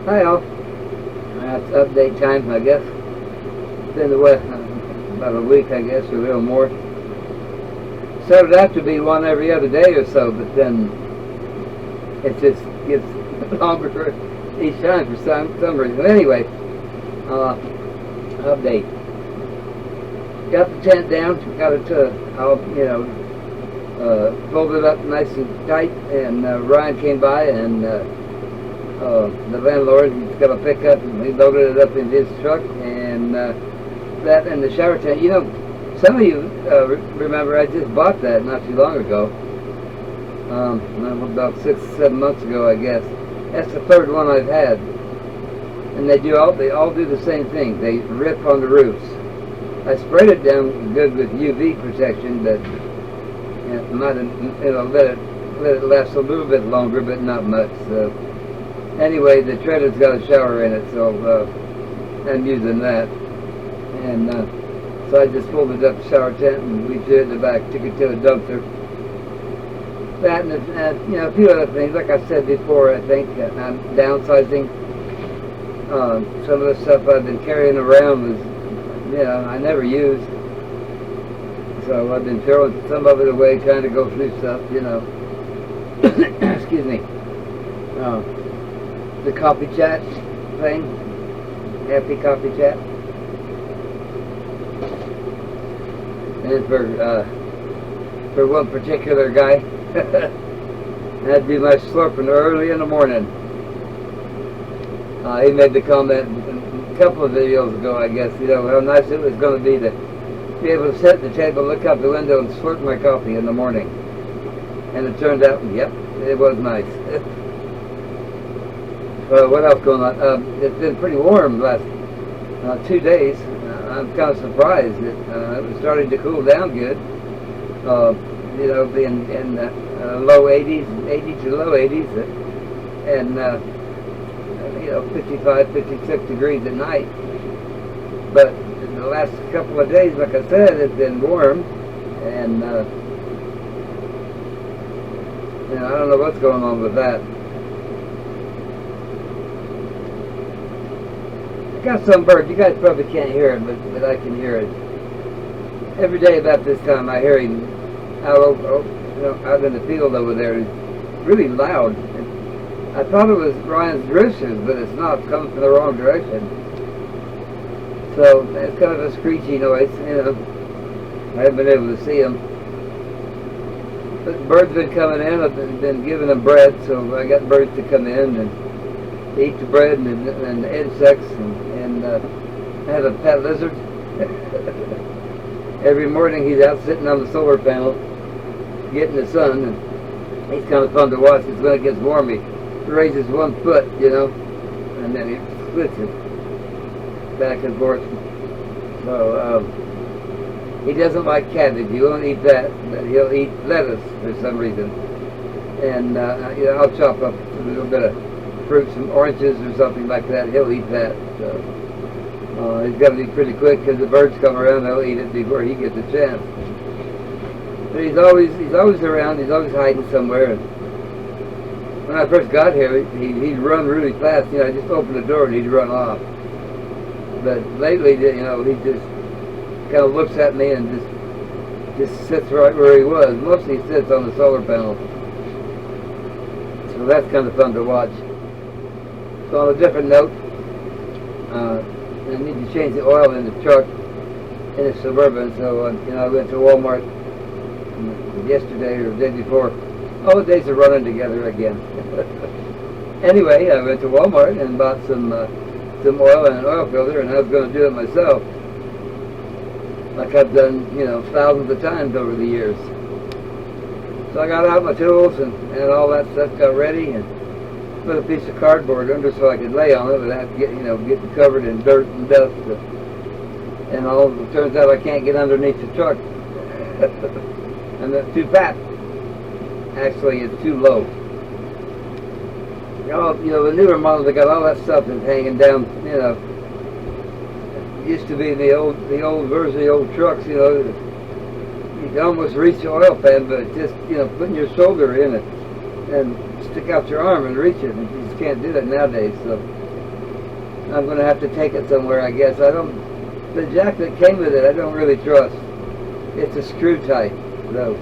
Hi all. That's update time, I guess. It's been about a week, I guess, or a little more. Started out to be one every other day or so, but then it just gets longer each time for some reason. Anyway, update. Got the tent down, got it all, folded up nice and tight, and Ryan came by, and the landlord, he's got a pickup, and we loaded it up in his truck, and that and the shower tent. You know, some of you remember I just bought that not too long ago, about 6-7 months ago, I guess. That's the third one I've had, and they all do the same thing. They rip on the roofs. I sprayed it down good with UV protection, but might have, let it last a little bit longer, but not much. So anyway, the trailer's got a shower in it, so I'm using that. And so I just folded up the shower tent and we threw it in the back, took it to a dumpster. That and a few other things. Like I said before, I think I'm downsizing. Some of the stuff I've been carrying around was, I never used. So I've been throwing some of it away, trying to go through stuff, Excuse me. The coffee chat thing. Happy coffee chat. And for one particular guy, that'd be my slurping early in the morning. He made the comment a couple of videos ago, I guess, how nice it was going to be able to sit at the table, look out the window, and slurp my coffee in the morning. And it turned out, yep, it was nice. What else going on? It's been pretty warm the last 2 days. I'm kind of surprised that it was starting to cool down good. Being in low 80s, 80 to low 80s, and 55, 56 degrees at night. But in the last couple of days, like I said, it's been warm, and I don't know what's going on with that. Got some bird. You guys probably can't hear it, but I can hear it. Every day about this time, I hear him out in the field over there. He's really loud. I thought it was Ryan's roosters, but it's not. It's coming from the wrong direction. So it's kind of a screechy noise. I haven't been able to see them. But birds have been coming in. I've been giving them bread, so I got birds to come in and eat the bread and insects, and I have a pet lizard. Every morning he's out sitting on the solar panel getting the sun, and he's kind of fun to watch. It's when it gets warm, he raises 1 foot, and then he switches back and forth. So he doesn't like cabbage. He won't eat that, but he'll eat lettuce for some reason. And I'll chop up a little bit of fruit, some oranges or something like that. He'll eat that. So he's got to be pretty quick because the birds come around. They'll eat it before he gets a chance. But he's always around. He's always hiding somewhere. And when I first got here, he'd run really fast. I just opened the door and he'd run off. But lately, he just kind of looks at me and just sits right where he was. Mostly he sits on the solar panel. So that's kind of fun to watch. So on a different note, I need to change the oil in the truck in the Suburban. So I went to Walmart yesterday or the day before. All the days are running together again. Anyway, I went to Walmart and bought some oil and an oil filter, and I was going to do it myself, like I've done, thousands of times over the years. So I got out my tools and all that stuff, got ready, and put a piece of cardboard under so I could lay on it without getting covered in dirt and dust. And it turns out I can't get underneath the truck. And that's too fat. Actually, it's too low. The newer models, they got all that stuff that's hanging down. It used to be the old version of the old trucks. You can almost reach the oil pan, but just putting your shoulder in it and stick out your arm and reach it. And you just can't do that nowadays. So I'm going to have to take it somewhere, I guess. The jack that came with it, I don't really trust. It's a screw type, though.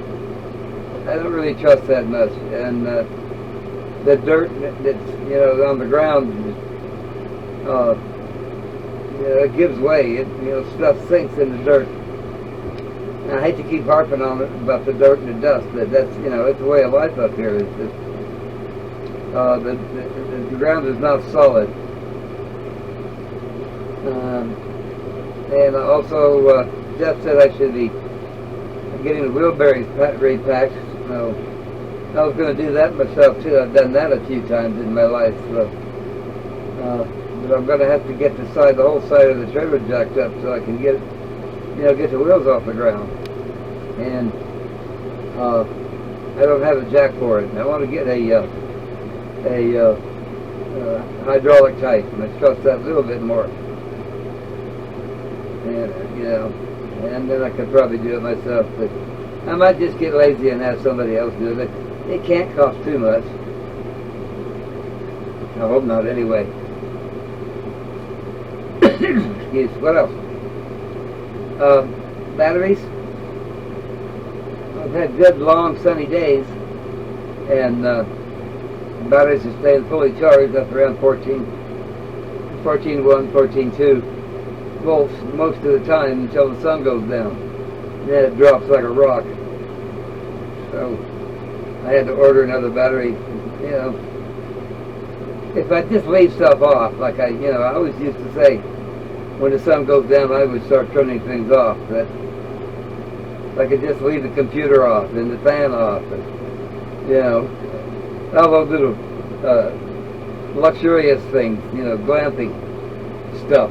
I don't really trust that much. And the dirt that's, on the ground, it gives way. Stuff sinks in the dirt. And I hate to keep harping on it about the dirt and the dust, but that's, it's the way of life up here. The ground is not solid. And also, Jeff said I should be getting the wheelbarrows repacked. I was going to do that myself too. I've done that a few times in my life. So, but I'm going to have to get the whole side of the trailer jacked up so I can get the wheels off the ground. And I don't have a jack for it. I want to get a hydraulic type, and I trust that a little bit more. And and then I could probably do it myself, but I might just get lazy and have somebody else do it. It can't cost too much. I hope not, anyway. Excuse. What else? Batteries. I've had good long sunny days, and batteries are staying fully charged up around 14.1, 14.2 volts most of the time until the sun goes down. Then it drops like a rock. So I had to order another battery. If I just leave stuff off, like I always used to say, when the sun goes down, I would start turning things off. That if I could just leave the computer off and the fan off, and all those little luxurious things, glamping stuff.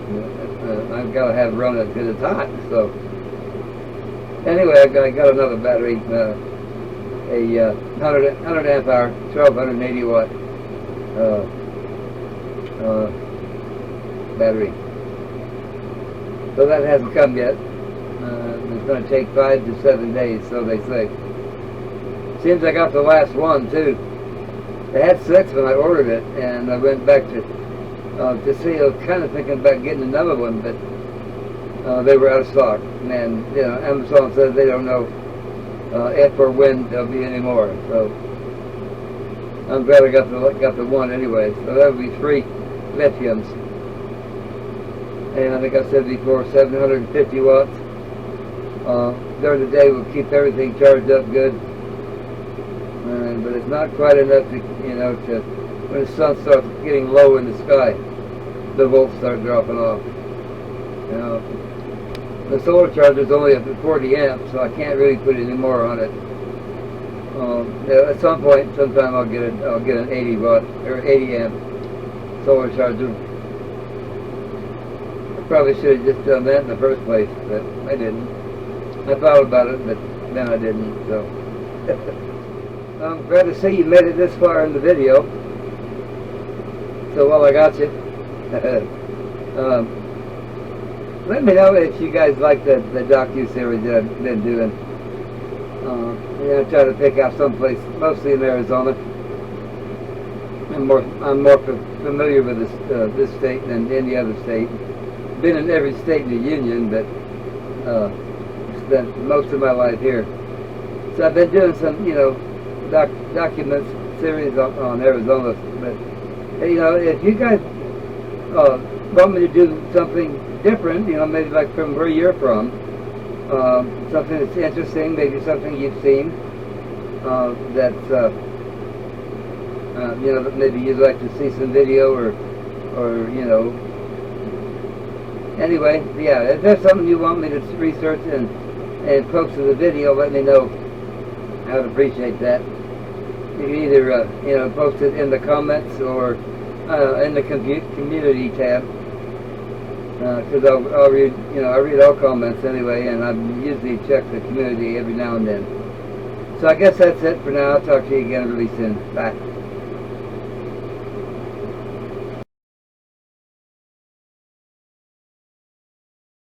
I've got to have running because it's hot. So anyway, I got another battery, a 100 amp hour, 1280 watt battery. So that hasn't come yet. It's going to take 5 to 7 days, so they say. Seems I got the last one too. They had 6 when I ordered it, and I went back to see. I was kind of thinking about getting another one, but they were out of stock. And Amazon says they don't know if or when there'll be any more. So I'm glad I got the one anyway. So that would be 3 lithiums, and I think I said before, 750 watts. During the day, we'll keep everything charged up good. But it's not quite enough to, when the sun starts getting low in the sky, the volts start dropping off. The solar charger is only up to 40 amps, so I can't really put any more on it. At some point, sometime I'll get an 80 watt or 80 amp solar charger. I probably should have just done that in the first place, but I didn't. I thought about it, but then I didn't. So. I'm glad to see you made it this far in the video. So while I got you, let me know if you guys like the docu-series that I've been doing. I try to pick out someplace, mostly in Arizona. I'm more familiar with this state than any other state. Been in every state in the union, but spent most of my life here. So I've been doing some, documents series on Arizona, but if you guys want me to do something different, maybe like from where you're from, something that's interesting, maybe something you've seen that's that maybe you'd like to see some video or anyway, yeah, if there's something you want me to research and post to the video, let me know. I would appreciate that. You can either post it in the comments or in the community tab, because I'll read I read all comments anyway, and I usually check the community every now and then. So I guess that's it for now. I'll talk to you again really soon. Bye.